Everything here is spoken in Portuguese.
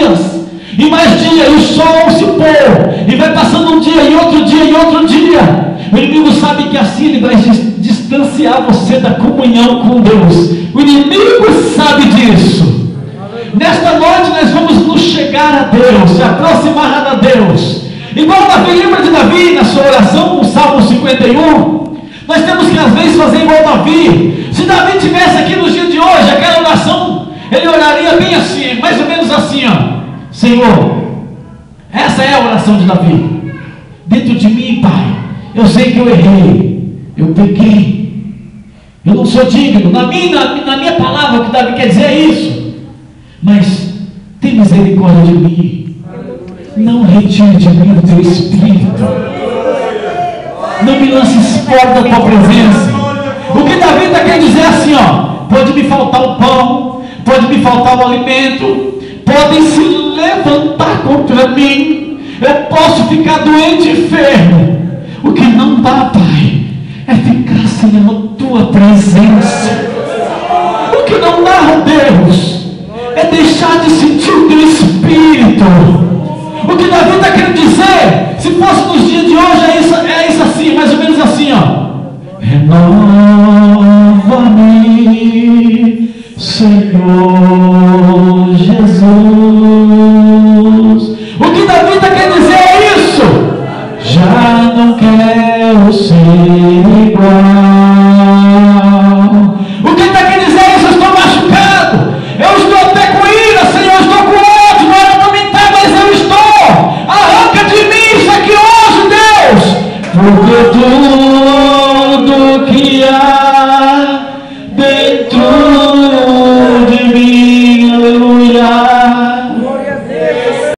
dias, e mais dia, e o sol se pôr, e vai passando um dia, e outro dia, e outro dia. O inimigo sabe que assim ele vai distanciar você da comunhão com Deus. O inimigo sabe disso. Nesta noite nós vamos nos chegar a Deus, se aproximar a Deus. Igual Davi, lembra de Davi na sua oração, no Salmo 51? Nós temos que às vezes fazer igual Davi. Se Davi tivesse aqui nos dias de hoje, aquela oração, ele oraria bem assim, mais ou menos assim, ó. Senhor, essa é a oração de Davi. Dentro de mim, Pai, eu sei que eu errei, eu pequei, eu não sou digno. Na minha palavra, o que Davi quer dizer é isso. Mas tem misericórdia de mim. Não retire de mim o teu espírito. Não me lances fora da tua presença. O que Davi está querendo dizer é assim, ó: pode me faltar o pão, pode me faltar o alimento, podem se levantar contra mim, eu posso ficar doente e enfermo. O que não dá, Pai, é ficar sem a tua presença. O que não dá, oh Deus, é deixar de sentir o teu espírito. O que Davi está querendo dizer, se fosse nos dias de hoje, é isso assim, mais ou menos assim, ó: renova-me, Senhor.